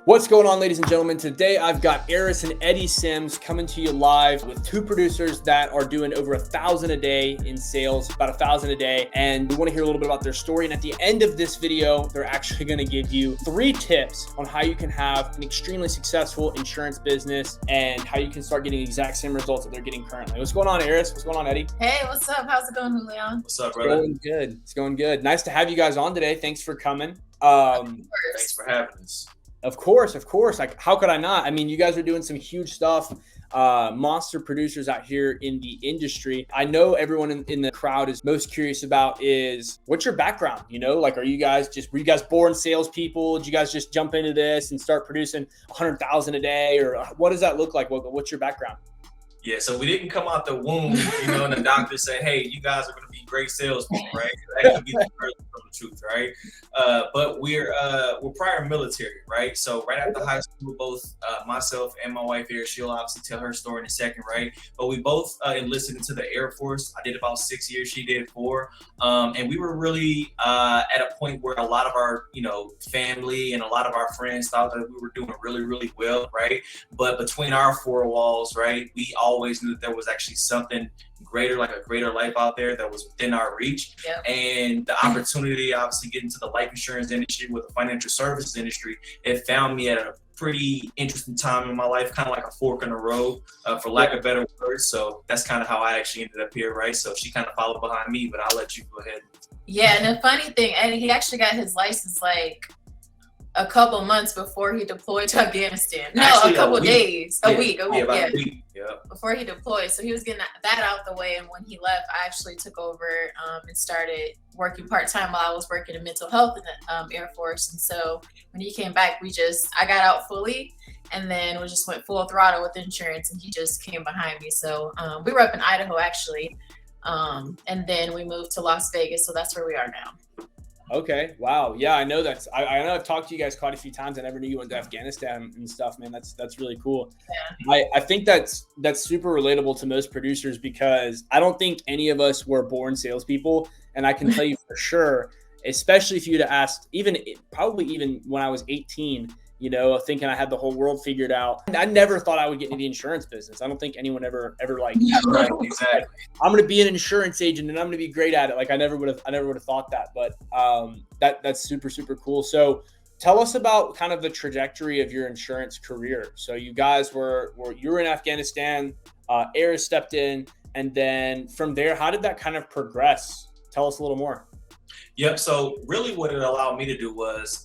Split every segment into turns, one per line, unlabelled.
What's going on, ladies and gentlemen? Today I've got Eris and Eddie Sims coming to you live with two producers that are doing over 1,000 a day in sales, about 1,000 a day. And we want to hear a little bit about their story. And at the end of this video, they're actually going to give you 3 tips on how you can have an extremely successful insurance business and how you can start getting the exact same results that they're getting currently. What's going on, Eris? What's going on, Eddie?
Hey, what's up? How's it going, Julian?
What's up, brother?
It's going good. It's going good. Nice to have you guys on today. Thanks for coming.
Thanks for having us.
Of course. Like, how could I not? I mean, you guys are doing some huge stuff, monster producers out here in the industry. I know everyone in the crowd is most curious about is what's your background? You know, like, were you guys born salespeople? Did you guys just jump into this and start producing 100,000 a day, or what does that look like? What's your background?
Yeah, so we didn't come out the womb, and the doctor said, "Hey, you guys are going to be great salespeople," right? That could be the furthest from the truth, right? But we're prior military, right? So right after high school, both myself and my wife here, she'll obviously tell her story in a second, right? But we both enlisted into the Air Force. I did about 6 years; she did 4, and we were really at a point where a lot of our family and a lot of our friends thought that we were doing really, really well, right? But between our 4 walls, right, we always knew that there was actually something greater, like a greater life out there that was within our reach.
Yep.
And the opportunity, obviously, get into the life insurance industry with the financial services industry, it found me at a pretty interesting time in my life, kind of like a fork in the road, for lack of better words. So that's kind of how I actually ended up here, right? So she kind of followed behind me, but I'll let you go ahead.
Yeah, and the funny thing, Eddie, he actually got his license like a couple months before he deployed to Afghanistan. No,
Actually,
a couple days. A
Yeah.
week.
About a week. Yeah.
Before he deployed. So he was getting that out the way. And when he left, I actually took over and started working part-time while I was working in mental health in the Air Force. And so when he came back, I got out fully, and then we just went full throttle with insurance, and he just came behind me. So we were up in Idaho, actually. And then we moved to Las Vegas. So that's where we are now.
Okay. Wow. Yeah, I know I know I've talked to you guys quite a few times. I never knew you went to Afghanistan and stuff, man. That's really cool.
Yeah.
I think that's super relatable to most producers, because I don't think any of us were born salespeople. And I can tell you for sure, especially if you'd have asked, probably even when I was 18, thinking I had the whole world figured out, I never thought I would get into the insurance business. I don't think anyone ever like,
Right, exactly.
I'm going to be an insurance agent and I'm going to be great at it. Like, I never would have thought that, but that's super, super cool. So tell us about kind of the trajectory of your insurance career. So you guys you were in Afghanistan, Eris stepped in, and then from there, how did that kind of progress? Tell us a little more.
Yep. So really what it allowed me to do was,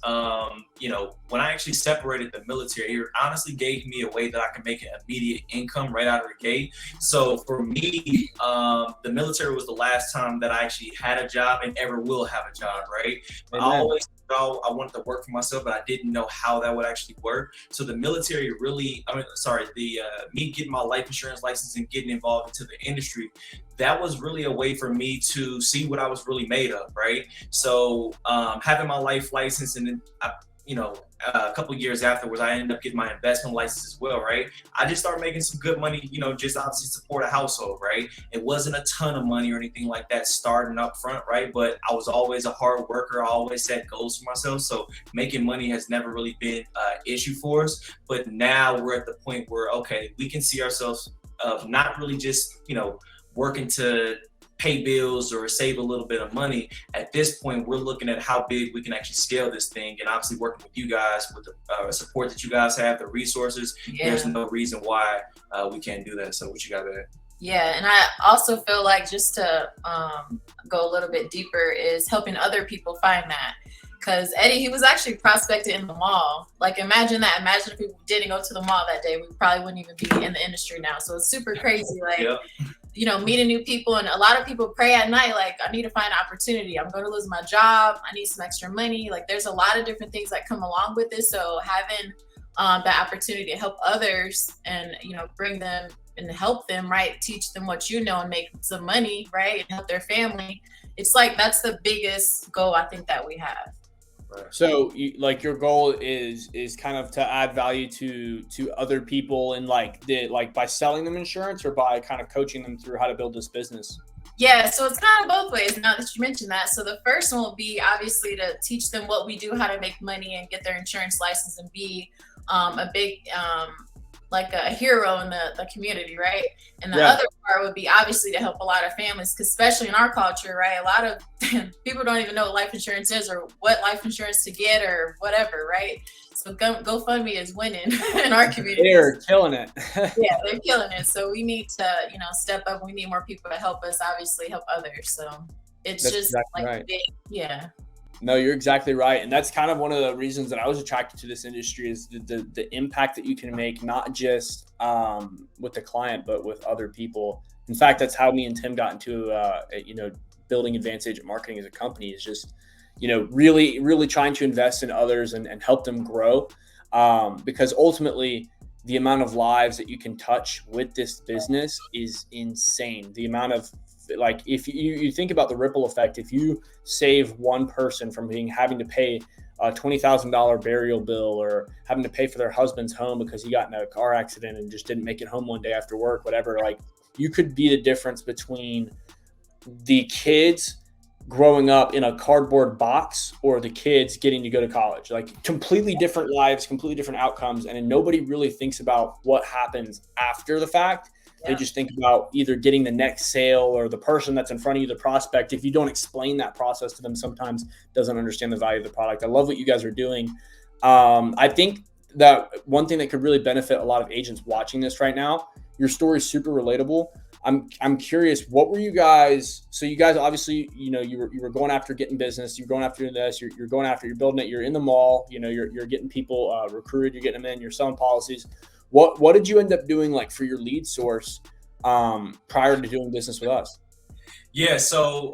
when I actually separated the military, it honestly gave me a way that I can make an immediate income right out of the gate. So for me, the military was the last time that I actually had a job and ever will have a job, right?
Amen.
I always thought I wanted to work for myself, but I didn't know how that would actually work. So the military really, me getting my life insurance license and getting involved into the industry, that was really a way for me to see what I was really made of, right? So having my life license, and then a couple of years afterwards, I ended up getting my investment license as well, right? I just started making some good money, just obviously support a household, right? It wasn't a ton of money or anything like that starting up front, right? But I was always a hard worker. I always set goals for myself. So making money has never really been an issue for us. But now we're at the point where, okay, we can see ourselves not really just, working to pay bills or save a little bit of money. At this point, we're looking at how big we can actually scale this thing, and obviously working with you guys with the support that you guys have, the resources.
Yeah.
There's no reason why we can't do that. So what you got there?
Yeah, and I also feel like, just to go a little bit deeper, is helping other people find that. Because Eddie, he was actually prospected in the mall. Like, imagine that. Imagine if people didn't go to the mall that day. We probably wouldn't even be in the industry now. So it's super crazy. Like,
Yep.
Meeting new people. And a lot of people pray at night, like, I need to find opportunity. I'm going to lose my job. I need some extra money. Like, there's a lot of different things that come along with this. So having the opportunity to help others and, bring them and help them, right? Teach them what and make some money, right? And help their family. It's like, that's the biggest goal I think that we have.
So your goal is kind of to add value to other people, and by selling them insurance, or by kind of coaching them through how to build this business?
Yeah, so it's kind of both ways now that you mentioned that. So the first one will be obviously to teach them what we do, how to make money and get their insurance license, and be a big like a hero in the community, right? And the
Yeah.
other part would be obviously to help a lot of families, because especially in our culture, right? A lot of people don't even know what life insurance is or what life insurance to get or whatever, right? So GoFundMe is winning in our community.
They're killing it.
Yeah, they're killing it. So we need to, step up. We need more people to help us, obviously help others. So it's
That's
just
exactly
like
right.
big, yeah.
No, you're exactly right. And that's kind of one of the reasons that I was attracted to this industry is the impact that you can make, not just with the client, but with other people. In fact, that's how me and Tim got into, building Advanced Agent Marketing as a company, is just, really, really trying to invest in others and help them grow. Because ultimately, the amount of lives that you can touch with this business is insane. The amount of, like, if you think about the ripple effect, if you save one person from having to pay a $20,000 burial bill, or having to pay for their husband's home because he got in a car accident and just didn't make it home one day after work, whatever, like, you could be the difference between the kids growing up in a cardboard box or the kids getting to go to college. Like, completely different lives, completely different outcomes. And then nobody really thinks about what happens after the fact. They just think about either getting the next sale or the person that's in front of you, the prospect. If you don't explain that process to them, sometimes doesn't understand the value of the product. I love what you guys are doing. I think that one thing that could really benefit a lot of agents watching this right now, your story is super relatable. I'm curious, what were you guys? So you guys obviously, you were going after getting business. You're going after this. You're going after. You're building it. You're in the mall. You're getting people recruited. You're getting them in. You're selling policies. What did you end up doing, like, for your lead source prior to doing business with us?
Yeah, so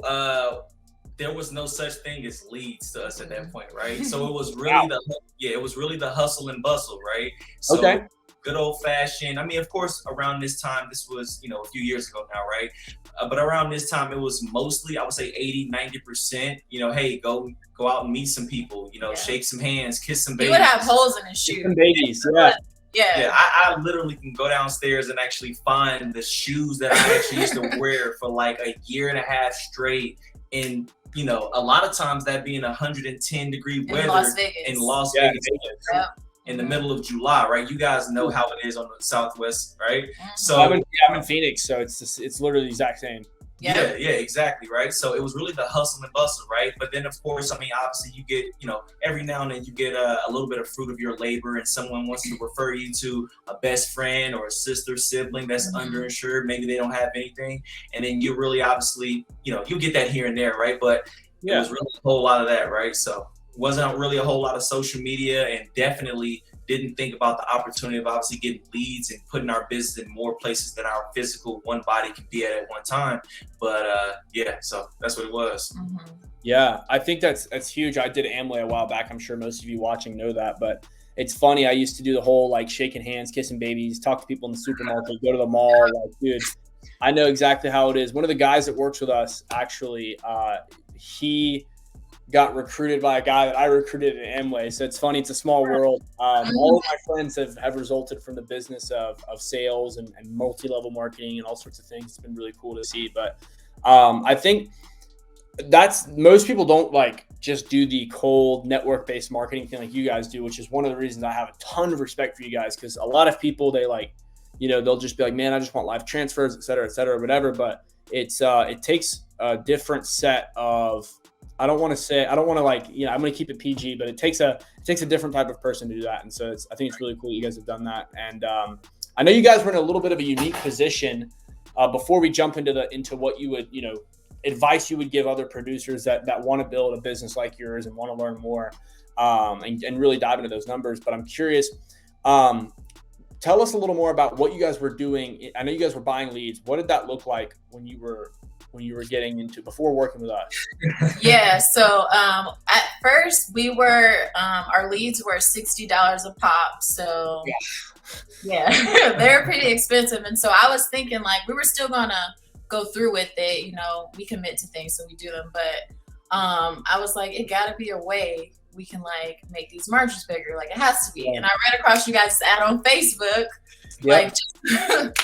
there was no such thing as leads to us at that point, right? So it was really it was really the hustle and bustle, right? So
Okay.
good old fashioned. I mean, of course, around this time, this was, a few years ago now, right? But around this time, it was mostly, I would say 80-90%, hey, go out and meet some people, shake some hands, kiss some babies.
He would have holes in his shoes.
Some babies, yeah.
Yeah,
I literally can go downstairs and actually find the shoes that I actually used to wear for like a year and a half straight. And, a lot of times that being 110-degree weather in Las Vegas.
Yeah.
In the middle of July, right? You guys know how it is on the Southwest, right? So
I'm in Phoenix, so it's literally the exact same.
Yeah, exactly, right? So it was really the hustle and bustle, right? But then, of course, I mean, obviously you get, every now and then you get a little bit of fruit of your labor, and someone wants to refer you to a best friend or a sister, sibling that's underinsured. Maybe they don't have anything. And then you really obviously, you get that here and there, right? But it was really a whole lot of that, right? So wasn't really a whole lot of social media, and definitely didn't think about the opportunity of obviously getting leads and putting our business in more places than our physical one body can be at one time. But so that's what it was.
Yeah, I think that's huge. I did Amway a while back. I'm sure most of you watching know that, but it's funny. I used to do the whole, like, shaking hands, kissing babies, talk to people in the supermarket, go to the mall. Like, dude, I know exactly how it is. One of the guys that works with us, actually, he got recruited by a guy that I recruited at Amway. So it's funny. It's a small world. All of my friends have resulted from the business of sales and multi-level marketing and all sorts of things. It's been really cool to see. But I think most people don't, like, just do the cold network-based marketing thing like you guys do, which is one of the reasons I have a ton of respect for you guys. Because a lot of people, they, like, they'll just be like, man, I just want live transfers, et cetera, whatever. But it takes a different set of, I don't want to like, I'm going to keep it PG, but it takes a different type of person to do that. And so I think it's really cool you guys have done that. And I know you guys were in a little bit of a unique position before we jump into what you would, advice you would give other producers that want to build a business like yours and want to learn more and really dive into those numbers. But I'm curious, tell us a little more about what you guys were doing. I know you guys were buying leads. What did that look like when you were getting into, before working with us?
Yeah, so at first we were our leads were $60 a pop, so yeah they're pretty expensive. And so I was thinking, like, we were still gonna go through with it, we commit to things, so we do them, but I was like, it gotta be a way we can, like, make these margins bigger. Like, it has to be. And I ran across you guys' ad on Facebook, like,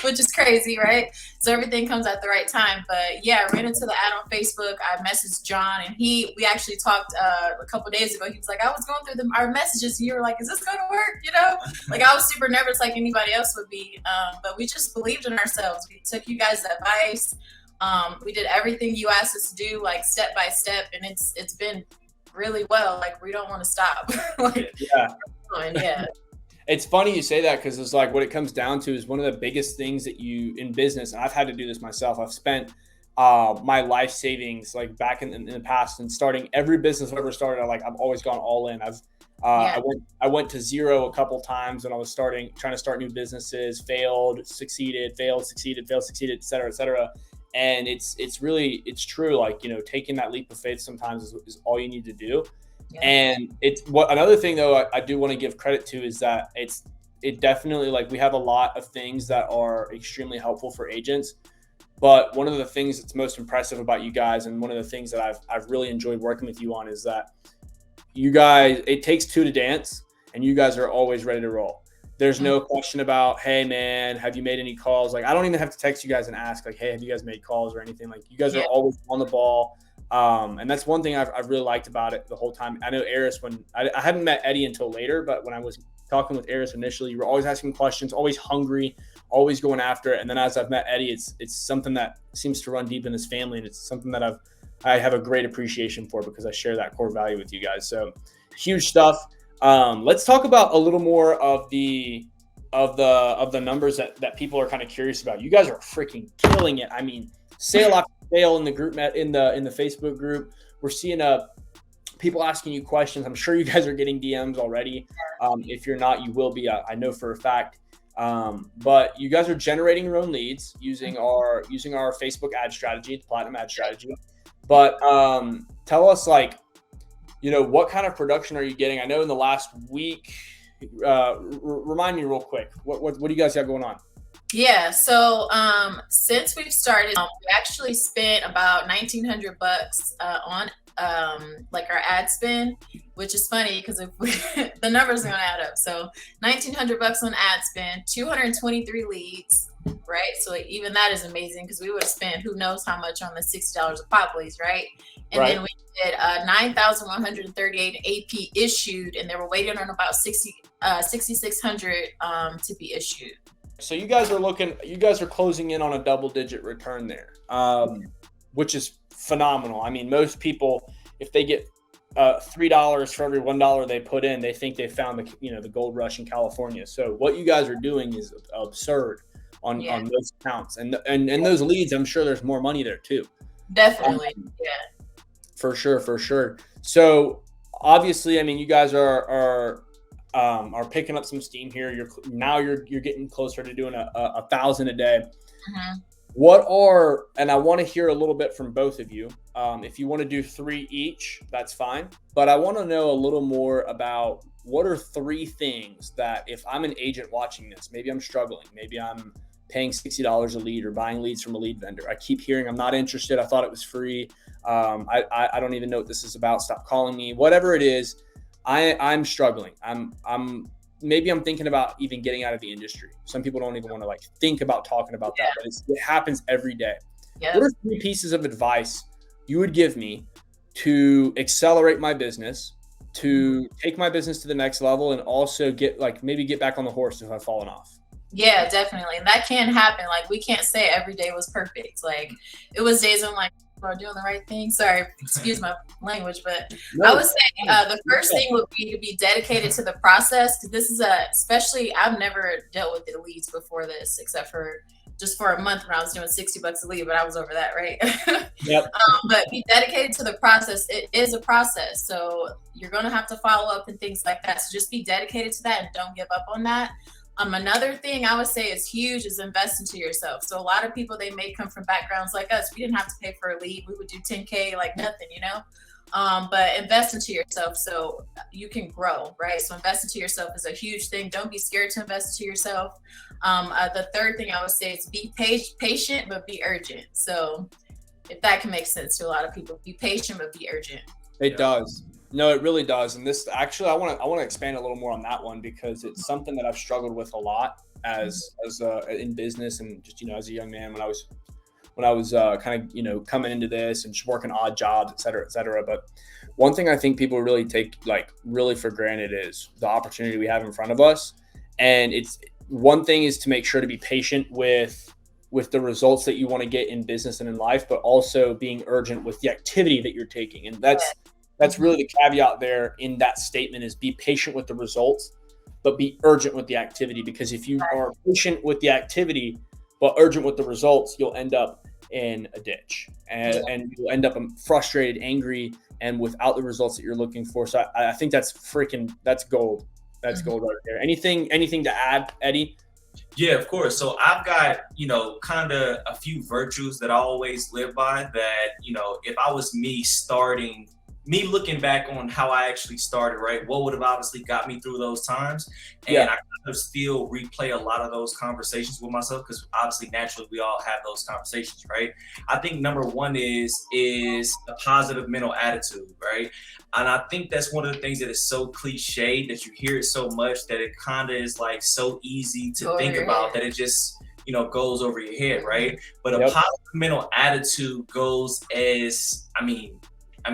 which is crazy, right? So everything comes at the right time. But yeah, I ran into the ad on Facebook. I messaged John, and we actually talked a couple days ago. He was like, I was going through our messages, and you were like, is this going to work? You know, like I was super nervous, like anybody else would be. But we just believed in ourselves. We took you guys' advice. We did everything you asked us to do, like step by step, and it's been really well. Like we don't want to stop. Like, yeah.
It's funny you say that, because it's like what it comes down to is one of the biggest things that you in business, and I've had to do this myself. I've spent my life savings like back in the past, and starting every business I've ever started, I've always gone all in. I went to zero a couple times when I was trying to start new businesses, failed, succeeded, failed, succeeded, failed, succeeded, et cetera, et cetera. And it's true. Like, you know, taking that leap of faith sometimes is all you need to do. Yeah. And another thing though, I do want to give credit to is that it definitely, like, we have a lot of things that are extremely helpful for agents. But one of the things that's most impressive about you guys, and one of the things that I've really enjoyed working with you on, is that you guys, it takes two to dance, and you guys are always ready to roll. There's no question about, hey man, have you made any calls? Like, I don't even have to text you guys and ask like, hey, have you guys made calls or anything? Like, you guys are always on the ball. And that's one thing I've really liked about it the whole time. I know Eris, when I hadn't met Eddie until later, but when I was talking with Eris initially, you were always asking questions, always hungry, always going after it. And then as I've met Eddie, it's something that seems to run deep in his family, and it's something that I have a great appreciation for, because I share that core value with you guys. So huge stuff. Let's talk about a little more of the numbers that people are kind of curious about. You guys are freaking killing it. I mean, sale after sale in the group, in the Facebook group. We're seeing people asking you questions. I'm sure you guys are getting DMs already. If you're not, you will be. I know for a fact. But you guys are generating your own leads using our Facebook ad strategy, the platinum ad strategy. But tell us, like, you know, what kind of production are you getting? I know in the last week, remind me real quick, what do you guys got going on?
Yeah, so since we've started, we actually spent about $1,900 on like our ad spend, which is funny because if the numbers are gonna add up. So $1,900 on ad spend, 223 leads, right? So even that is amazing, because we would have spent who knows how much on the $60 of pop leads, right? And then we did 9,138 AP issued, and they were waiting on about 6,600 to be issued.
So you guys are closing in on a double-digit return there, which is phenomenal. I mean, most people, if they get $3 for every $1 they put in, they think they found the gold rush in California. So what you guys are doing is absurd on those accounts, and those leads. I'm sure there's more money there too.
Definitely,
for sure. So obviously, I mean, you guys are picking up some steam here. You're getting closer to doing 1,000 a day. Mm-hmm. And I want to hear a little bit from both of you. If you want to do 3 each, that's fine. But I want to know a little more about, what are 3 things that, if I'm an agent watching this, maybe I'm struggling, maybe I'm paying $60 a lead or buying leads from a lead vendor. I keep hearing, I'm not interested. I thought it was free. I don't even know what this is about. Stop calling me. Whatever it is, I'm struggling. Maybe I'm thinking about even getting out of the industry. Some people don't even want to think about talking about that, but it happens every day. What are 3 pieces of advice you would give me to accelerate my business, to take my business to the next level, and also maybe get back on the horse if I've fallen off?
Yeah, definitely. And that can happen. Like, we can't say every day was perfect. Like, it was days I'm like, are doing the right thing? Sorry, excuse my language, but I would say the first thing would be to be dedicated to the process. Because this is especially, I've never dealt with the leads before this, except for just for a month when I was doing $60 a lead, but I was over that, right?
Yep.
But be dedicated to the process. It is a process. So you're going to have to follow up and things like that. So just be dedicated to that and don't give up on that. Another thing I would say is huge is invest into yourself. So a lot of people, they may come from backgrounds like us. We didn't have to pay for a lead. We would do 10K like nothing, but invest into yourself so you can grow, right? So invest into yourself is a huge thing. Don't be scared to invest into yourself. The third thing I would say is be patient, but be urgent. So if that can make sense to a lot of people, be patient, but be urgent.
It does. No, it really does. And this actually, I want to expand a little more on that one because it's something that I've struggled with a lot as in business and just, as a young man when I was kind of, coming into this and just working odd jobs, et cetera, et cetera. But one thing I think people really take really for granted is the opportunity we have in front of us. And it's one thing is to make sure to be patient with the results that you want to get in business and in life, but also being urgent with the activity that you're taking. And that's really the caveat there in that statement is be patient with the results, but be urgent with the activity. Because if you are patient with the activity, but urgent with the results, you'll end up in a ditch and you'll end up frustrated, angry, and without the results that you're looking for. So I think that's gold. That's gold right there. Anything to add, Eddie?
Yeah, of course. So I've got, kind of a few virtues that I always live by that, if I was me looking back on how I actually started, right? What would have obviously got me through those times? And I kind of still replay a lot of those conversations with myself because obviously naturally we all have those conversations, right? I think number one is a positive mental attitude, right? And I think that's one of the things that is so cliche that you hear it so much that it kind of is like so easy to think about that it just goes over your head, right? But a positive mental attitude goes as,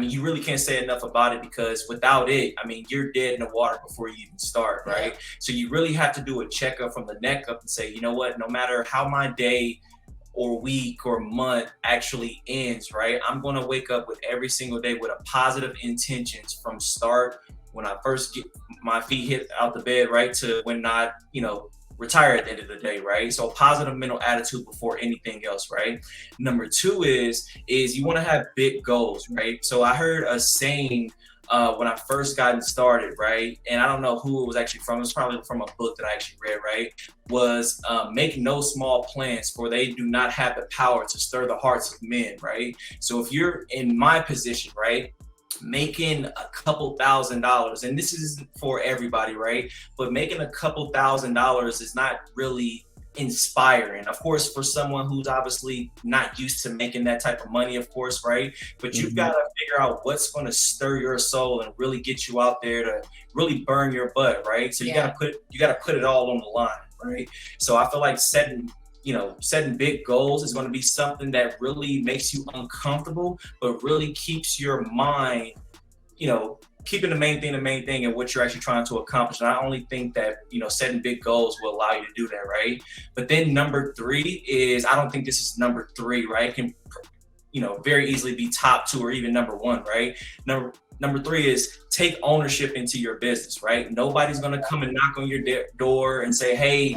you really can't say enough about it because without it, you're dead in the water before you even start, right? So you really have to do a checkup from the neck up and say, you know what, no matter how my day or week or month actually ends, right? I'm going to wake up with every single day with a positive intentions from start when I first get my feet hit out the bed, right? To when I, retire at the end of the day, right? So positive mental attitude before anything else, right? Number two is you want to have big goals, right? So I heard a saying when I first gotten started, right? And I don't know who it was actually from. It was probably from a book that I actually read, right? Was make no small plans, for they do not have the power to stir the hearts of men, right? So if you're in my position, right? Making a couple $1,000s, and this isn't for everybody, right? But making a couple $1,000s is not really inspiring. Of course, for someone who's obviously not used to making that type of money, of course, right? But you've got to figure out what's going to stir your soul and really get you out there to really burn your butt, right? So you got to put it all on the line, right? So I feel like setting big goals is going to be something that really makes you uncomfortable, but really keeps your mind, keeping the main thing and what you're actually trying to accomplish. And I only think that, setting big goals will allow you to do that, right? But then number three is, I don't think this is number three, right? It can, very easily be top two or even number one, right? Number three is take ownership into your business, right? Nobody's going to come and knock on your door and say, hey,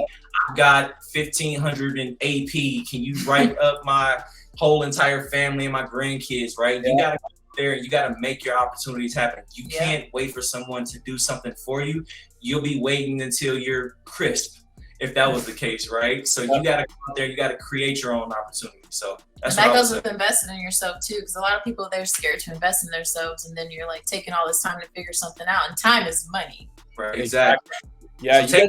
I've got 1,500 in AP. Can you write up my whole entire family and my grandkids, right? You got to go there and you got to make your opportunities happen. You can't wait for someone to do something for you. You'll be waiting until you're crisp, if that was the case, right? So you got to go out there, you got to create your own opportunity. So that's
and that goes with investing in yourself too, because a lot of people, they're scared to invest in themselves, and then you're like taking all this time to figure something out, and time is money.
Right, exactly.
Yeah, so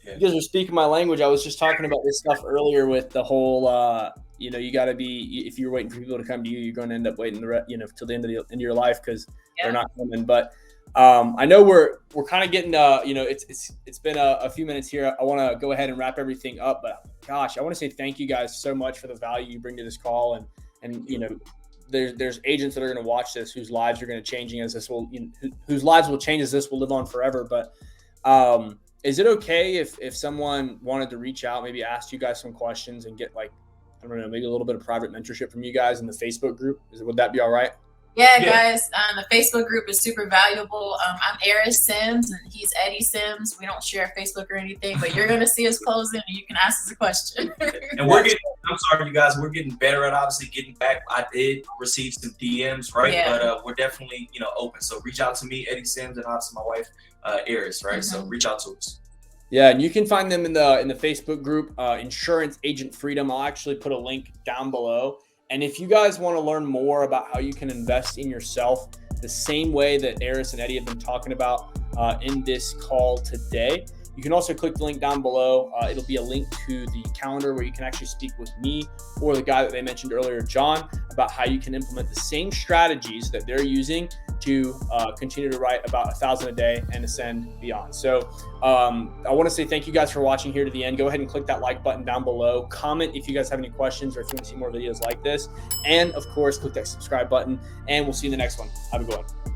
you guys are speaking my language. I was just talking about this stuff earlier with the whole, you got to be, if you're waiting for people to come to you, you're going to end up waiting till the end of your life because they're not coming. But I know we're kind of getting, it's been a few minutes here. I want to go ahead and wrap everything up, but gosh, I want to say thank you guys so much for the value you bring to this call. And there's agents that are going to watch this whose lives are going to changing as this will, whose lives will change as this will live on forever. But is it okay if someone wanted to reach out, maybe ask you guys some questions and get maybe a little bit of private mentorship from you guys in the Facebook group? Would that be all right?
Yeah, guys, the Facebook group is super valuable. I'm Eris Sims and he's Eddie Sims. We don't share Facebook or anything, but you're going to see us closing and you can ask us a question.
And I'm sorry, you guys, we're getting better at obviously getting back. I did receive some DMs, right? Yeah. But we're definitely, open. So reach out to me, Eddie Sims, and obviously my wife, Eris, right? So reach out to us.
Yeah, and you can find them in the Facebook group, Insurance Agent Freedom. I'll actually put a link down below. And if you guys want to learn more about how you can invest in yourself the same way that Eris and Eddie have been talking about in this call today, you can also click the link down below. It'll be a link to the calendar where you can actually speak with me or the guy that they mentioned earlier, John, about how you can implement the same strategies that they're using to continue to write about 1,000 a day and ascend beyond. So I want to say thank you guys for watching here to the end. Go ahead and click that like button down below. Comment if you guys have any questions or if you want to see more videos like this. And of course, click that subscribe button, and we'll see you in the next one. Have a good one.